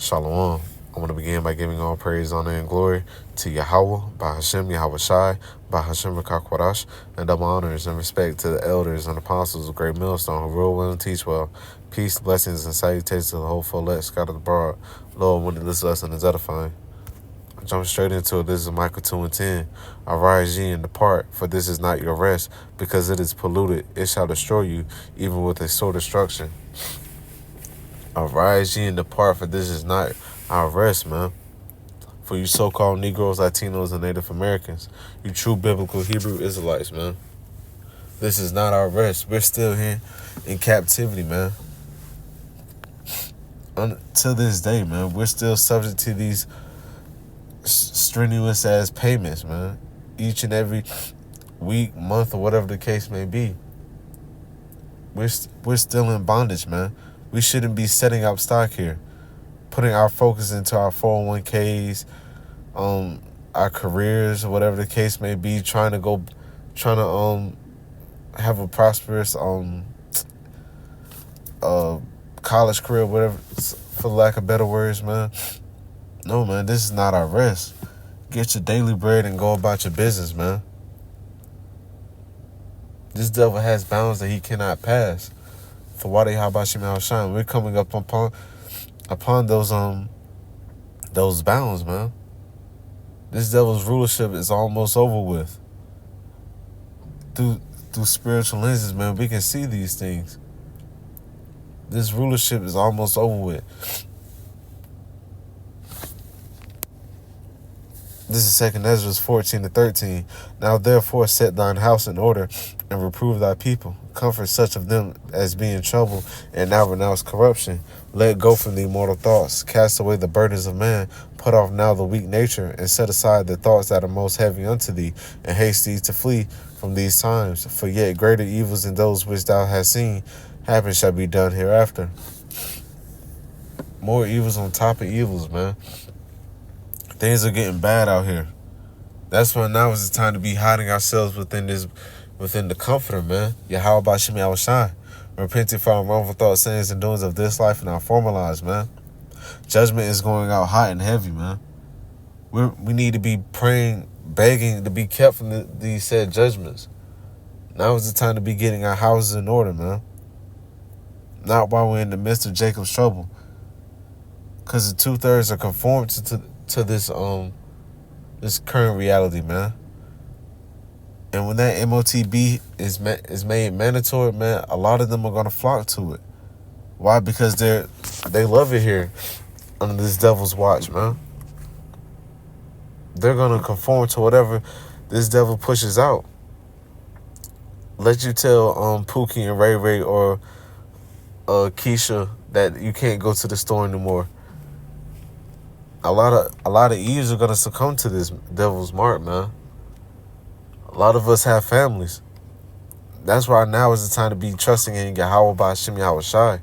Shalom. I want to begin by giving all praise, honor, and glory to Yahweh, by Hashem, Yahweh Shai, by Hashem Rakakwadash, and double honors and respect to the elders and apostles of Great Millstone who rule well and teach well. Peace, blessings, and salutations to the whole full let scattered abroad. Lord, when this lesson is edifying. Jump straight into it. This is Micah 2 and 10. Arise ye and depart, for this is not your rest, because it is polluted. It shall destroy you, even with a sore destruction. Arise ye and depart, for this is not our rest, man. For you so-called Negroes, Latinos, and Native Americans, you true biblical Hebrew Israelites, man. This is not our rest. We're still here in captivity, man. Until this day, man, we're still subject to these strenuous ass payments, man. Each and every week, month, or whatever the case may be. We're still in bondage, man. We shouldn't be setting up stock here, putting our focus into our 401ks, our careers, whatever the case may be, trying to have a prosperous college career, whatever, for lack of better words, man. No, man, this is not our rest. Get your daily bread and go about your business, man. This devil has bounds that he cannot pass. For Wadi Habashim Al Shine, we're coming up upon those bounds, man. This devil's rulership is almost over with. Through spiritual lenses, man, we can see these things. This rulership is almost over with. This is 2 Ezra 14-13. Now therefore set thine house in order, and reprove thy people. Comfort such of them as be in trouble, and now renounce corruption. Let go from the mortal thoughts. Cast away the burdens of man. Put off now the weak nature, and set aside the thoughts that are most heavy unto thee, and haste thee to flee from these times. For yet greater evils than those which thou hast seen happen shall be done hereafter. More evils on top of evils, man. Things are getting bad out here. That's why now is the time to be hiding ourselves within the comforter, man. Yahweh Bashim Yahushai. Repenting for our wrongful thoughts, sayings, and doings of this life and our former lives, man. Judgment is going out hot and heavy, man. We need to be praying, begging to be kept from these said judgments. Now is the time to be getting our houses in order, man. Not while we're in the midst of Jacob's trouble. Because the 2/3 are conformed to this current reality, man. And when that MOTB is made mandatory, man, a lot of them are gonna flock to it. Why? Because they love it here under this devil's watch, man. They're gonna conform to whatever this devil pushes out. Let you tell Pookie and Ray Ray or Keisha that you can't go to the store anymore. A lot of Eves are gonna succumb to this devil's mark, man. A lot of us have families. That's why now is the time to be trusting in Yahweh Ba'Shem Yahweh Shai.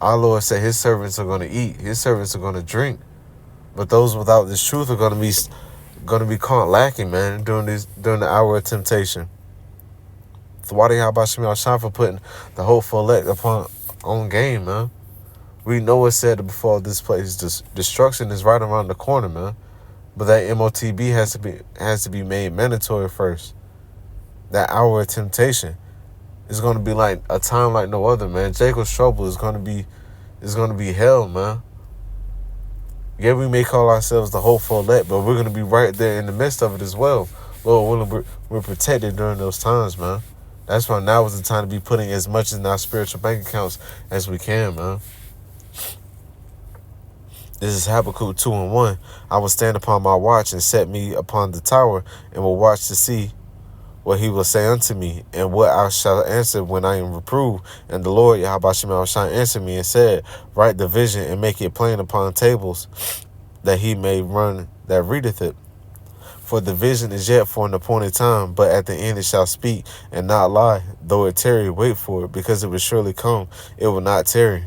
Our Lord said his servants are gonna eat, his servants are gonna drink. But those without this truth are gonna be caught lacking, man, during the hour of temptation. So why do Yahweh Ba'Shem Yahweh Shai for putting the whole full elect on game, man? We know what's said to befall this place. Destruction is right around the corner, man. But that MOTB has to be made mandatory first. That hour of temptation is going to be like a time like no other, man. Jacob's trouble is going to be hell, man. Yeah, we may call ourselves the hopeful elect, but we're going to be right there in the midst of it as well. Lord willing, we're protected during those times, man. That's why now is the time to be putting as much in our spiritual bank accounts as we can, man. This is Habakkuk 2:1. I will stand upon my watch and set me upon the tower, and will watch to see what he will say unto me, and what I shall answer when I am reproved. And the Lord Yahweh shall answer me and said, write the vision and make it plain upon tables, that he may run that readeth it. For the vision is yet for an appointed time, but at the end it shall speak and not lie. Though it tarry, wait for it, because it will surely come. It will not tarry.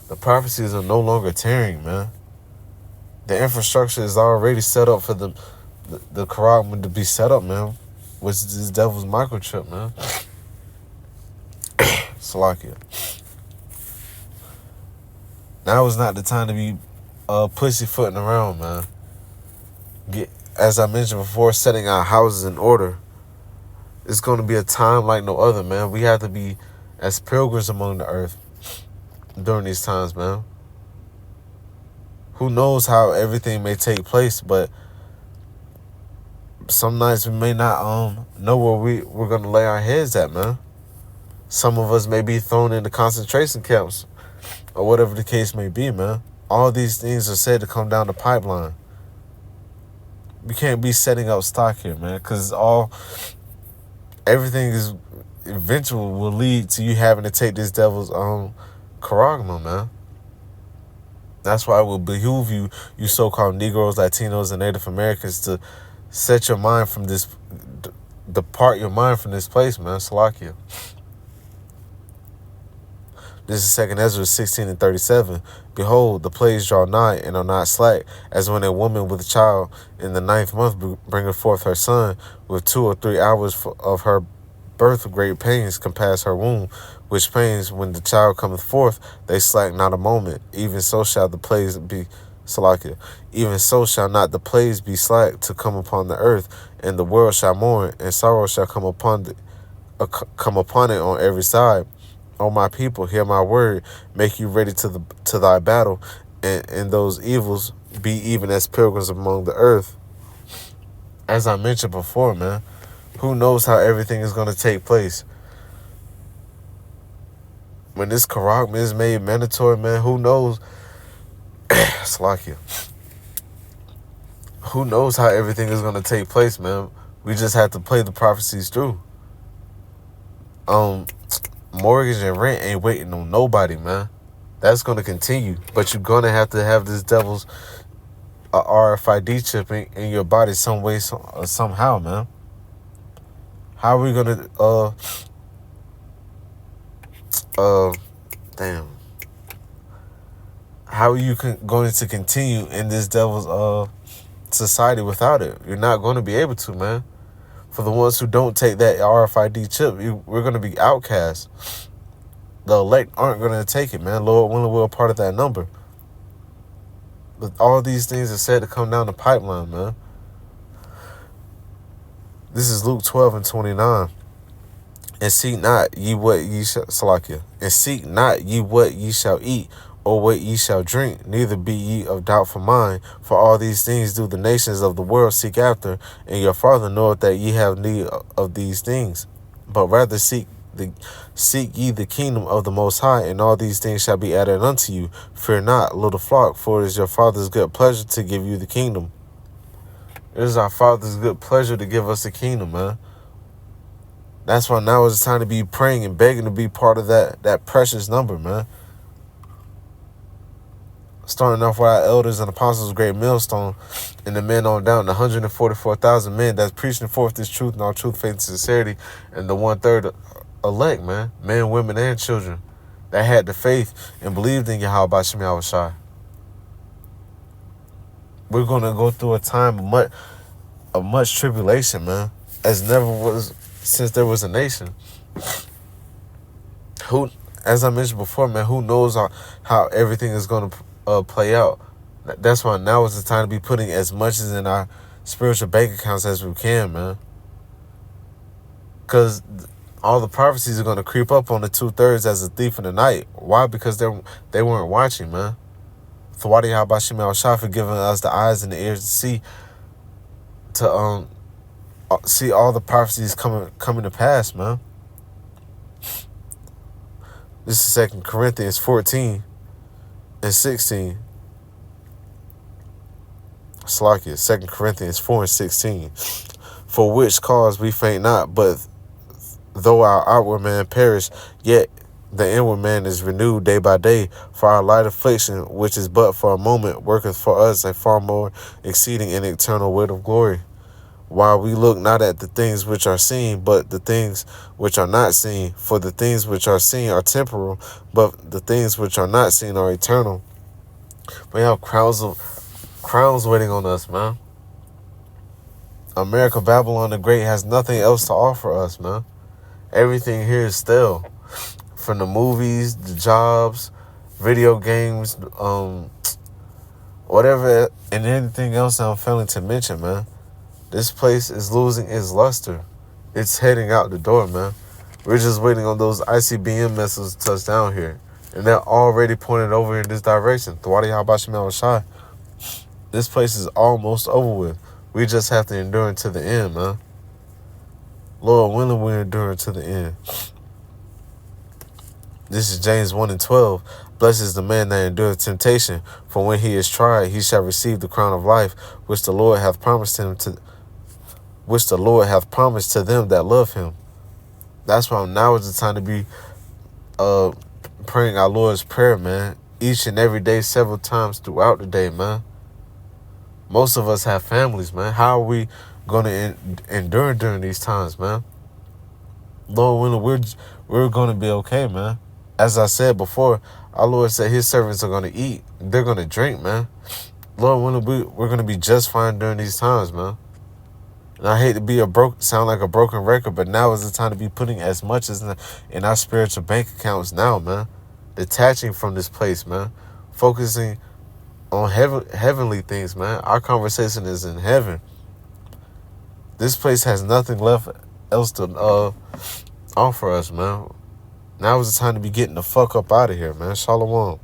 The prophecies are no longer tarrying, man. The infrastructure is already set up for the Quran to be set up, man. Which is this devil's microchip, man. Salakia. Now is not the time to be pussyfooting around, man. As I mentioned before, setting our houses in order. It's going to be a time like no other, man. We have to be as pilgrims among the earth during these times, man. Who knows how everything may take place, but some nights we may not know where we're going to lay our heads at, man. Some of us may be thrown into concentration camps or whatever the case may be, man. All these things are said to come down the pipeline. We can't be setting up stock here, man, because everything is eventually will lead to you having to take this devil's charagma, man. That's why it will behoove you so-called Negroes, Latinos, and Native Americans to set your mind from this, depart your mind from this place, man. Salakia. This is 2 Ezra 16:37. Behold, the plagues draw nigh and are not slack, as when a woman with a child in the 9th month bringeth forth her son, with 2 or 3 hours of her birth great pains compass her womb, which pains when the child cometh forth, they slack not a moment. Even so shall the plagues be, Salakia. Even so shall not the plagues be slack to come upon the earth, and the world shall mourn, and sorrow shall come upon it on every side. O my people, hear my word, make you ready to thy battle, and those evils be even as pilgrims among the earth. As I mentioned before, man, who knows how everything is going to take place? When this charagma is made mandatory, man, who knows? Slakia. Who knows how everything is going to take place, man? We just have to play the prophecies through. Mortgage and rent ain't waiting on nobody, man. That's going to continue. But you're going to have this devil's RFID chip in your body some way, somehow, man. How are we going to, damn. How are you going to continue in this devil's society without it? You're not going to be able to, man. For the ones who don't take that RFID chip, we're going to be outcast. The elect aren't going to take it, man. Lord willing, we're a part of that number. But all these things are said to come down the pipeline, man. This is Luke 12:29. And seek not ye what ye shall, Salakia. And seek not ye what ye shall eat, or what ye shall drink, neither be ye of doubtful mind. For all these things do the nations of the world seek after, and your Father knoweth that ye have need of these things. But rather seek ye the kingdom of the Most High, and all these things shall be added unto you. Fear not, little flock, for it is your Father's good pleasure to give you the kingdom. It is our Father's good pleasure to give us the kingdom, man. That's why now is the time to be praying and begging to be part of that precious number, man. Starting off with our elders and apostles, great millstone, and the men on down, the 144,000 men that's preaching forth this truth in all truth, faith, and sincerity, and the 1/3 elect, man, men, women, and children that had the faith and believed in Yahweh B'Shem Yahushai. We're going to go through a time of much tribulation, man, as never was since there was a nation. As I mentioned before, man, who knows how everything is going to play out. That's why now is the time to be putting as much as in our spiritual bank accounts as we can, man. Because all the prophecies are going to creep up on the 2/3 as a thief in the night. Why? Because they weren't watching, man. Thwadi Habashim al-Shah for giving us the eyes and the ears to see all the prophecies coming to pass, man. This is 2 Corinthians 14:16. Slakia, 2 Corinthians 4:16. For which cause we faint not, but though our outward man perish, yet the inward man is renewed day by day. For our light affliction, which is but for a moment, worketh for us a far more exceeding and eternal weight of glory. While we look not at the things which are seen, but the things which are not seen. For the things which are seen are temporal, but the things which are not seen are eternal. We have crowns waiting on us, man. America, Babylon the Great has nothing else to offer us, man. Everything here is stale. From the movies, the jobs, video games, whatever, and anything else I'm failing to mention, man. This place is losing its luster. It's heading out the door, man. We're just waiting on those ICBM missiles to touch down here. And they're already pointed over in this direction. Thwadi Habashim Shai. This place is almost over with. We just have to endure until the end, man. Lord willing, we endure until the end. This is James 1:12. Blessed is the man that endureth temptation, for when he is tried, he shall receive the crown of life, which the Lord hath promised to them that love him. That's why now is the time to be praying our Lord's Prayer, man. Each and every day, several times throughout the day, man. Most of us have families, man. How are we going to endure during these times, man? Lord willing, we're going to be okay, man. As I said before, our Lord said his servants are going to eat. They're going to drink, man. Lord willing, we're going to be just fine during these times, man. And I hate to be sound like a broken record, but now is the time to be putting as much as in our spiritual bank accounts now, man. Detaching from this place, man. Focusing on heavenly things, man. Our conversation is in heaven. This place has nothing left else to offer us, man. Now is the time to be getting the fuck up out of here, man. Shalom.